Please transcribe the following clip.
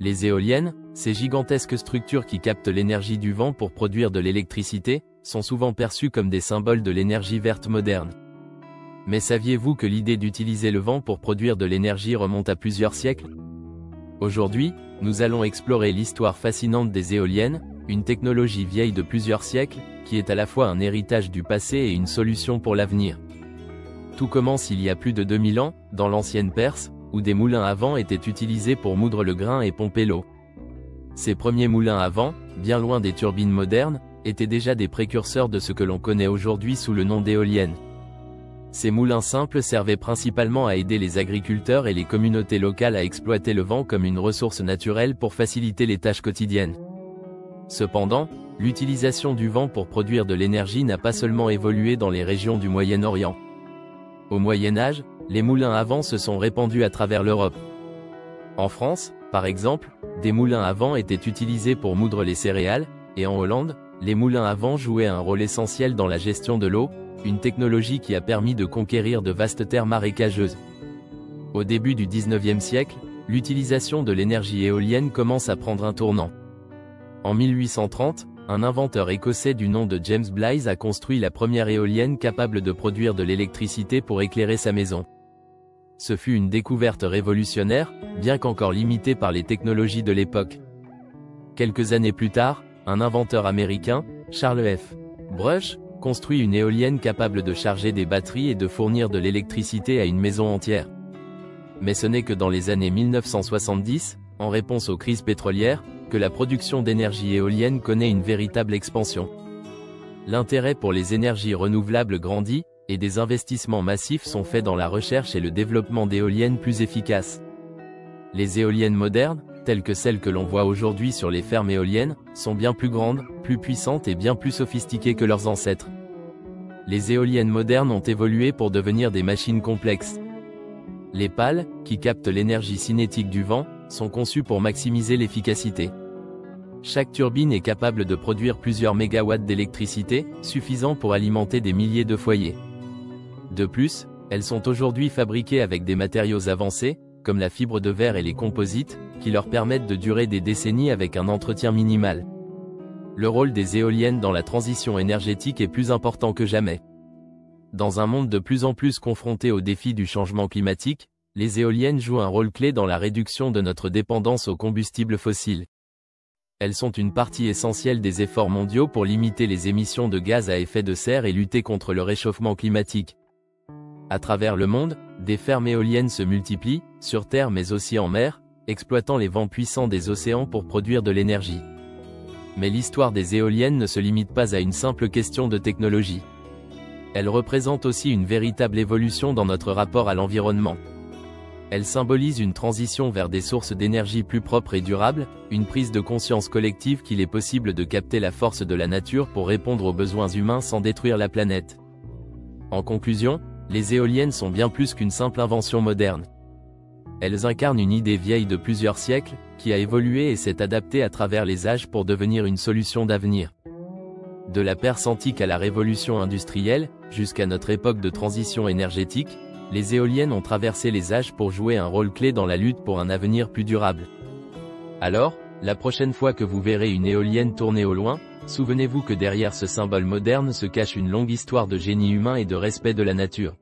Les éoliennes, ces gigantesques structures qui captent l'énergie du vent pour produire de l'électricité, sont souvent perçues comme des symboles de l'énergie verte moderne. Mais saviez-vous que l'idée d'utiliser le vent pour produire de l'énergie remonte à plusieurs siècles? Aujourd'hui, nous allons explorer l'histoire fascinante des éoliennes, une technologie vieille de plusieurs siècles, qui est à la fois un héritage du passé et une solution pour l'avenir. Tout commence il y a plus de 2000 ans, dans l'ancienne Perse, où des moulins à vent étaient utilisés pour moudre le grain et pomper l'eau. Ces premiers moulins à vent, bien loin des turbines modernes, étaient déjà des précurseurs de ce que l'on connaît aujourd'hui sous le nom d'éoliennes. Ces moulins simples servaient principalement à aider les agriculteurs et les communautés locales à exploiter le vent comme une ressource naturelle pour faciliter les tâches quotidiennes. Cependant, l'utilisation du vent pour produire de l'énergie n'a pas seulement évolué dans les régions du Moyen-Orient. Au Moyen Âge, les moulins à vent se sont répandus à travers l'Europe. En France, par exemple, des moulins à vent étaient utilisés pour moudre les céréales, et en Hollande, les moulins à vent jouaient un rôle essentiel dans la gestion de l'eau, une technologie qui a permis de conquérir de vastes terres marécageuses. Au début du 19e siècle, l'utilisation de l'énergie éolienne commence à prendre un tournant. En 1830, un inventeur écossais du nom de James Blythe a construit la première éolienne capable de produire de l'électricité pour éclairer sa maison. Ce fut une découverte révolutionnaire, bien qu'encore limitée par les technologies de l'époque. Quelques années plus tard, un inventeur américain, Charles F. Brush, construit une éolienne capable de charger des batteries et de fournir de l'électricité à une maison entière. Mais ce n'est que dans les années 1970, en réponse aux crises pétrolières, que la production d'énergie éolienne connaît une véritable expansion. L'intérêt pour les énergies renouvelables grandit, et des investissements massifs sont faits dans la recherche et le développement d'éoliennes plus efficaces. Les éoliennes modernes, telles que celles que l'on voit aujourd'hui sur les fermes éoliennes, sont bien plus grandes, plus puissantes et bien plus sophistiquées que leurs ancêtres. Les éoliennes modernes ont évolué pour devenir des machines complexes. Les pales, qui captent l'énergie cinétique du vent, sont conçues pour maximiser l'efficacité. Chaque turbine est capable de produire plusieurs mégawatts d'électricité, suffisant pour alimenter des milliers de foyers. De plus, elles sont aujourd'hui fabriquées avec des matériaux avancés, comme la fibre de verre et les composites, qui leur permettent de durer des décennies avec un entretien minimal. Le rôle des éoliennes dans la transition énergétique est plus important que jamais. Dans un monde de plus en plus confronté aux défis du changement climatique, les éoliennes jouent un rôle clé dans la réduction de notre dépendance aux combustibles fossiles. Elles sont une partie essentielle des efforts mondiaux pour limiter les émissions de gaz à effet de serre et lutter contre le réchauffement climatique. À travers le monde, des fermes éoliennes se multiplient, sur terre mais aussi en mer, exploitant les vents puissants des océans pour produire de l'énergie. Mais l'histoire des éoliennes ne se limite pas à une simple question de technologie. Elle représente aussi une véritable évolution dans notre rapport à l'environnement. Elle symbolise une transition vers des sources d'énergie plus propres et durables, une prise de conscience collective qu'il est possible de capter la force de la nature pour répondre aux besoins humains sans détruire la planète. En conclusion, les éoliennes sont bien plus qu'une simple invention moderne. Elles incarnent une idée vieille de plusieurs siècles, qui a évolué et s'est adaptée à travers les âges pour devenir une solution d'avenir. De la Perse antique à la révolution industrielle, jusqu'à notre époque de transition énergétique, les éoliennes ont traversé les âges pour jouer un rôle clé dans la lutte pour un avenir plus durable. Alors, la prochaine fois que vous verrez une éolienne tourner au loin, souvenez-vous que derrière ce symbole moderne se cache une longue histoire de génie humain et de respect de la nature.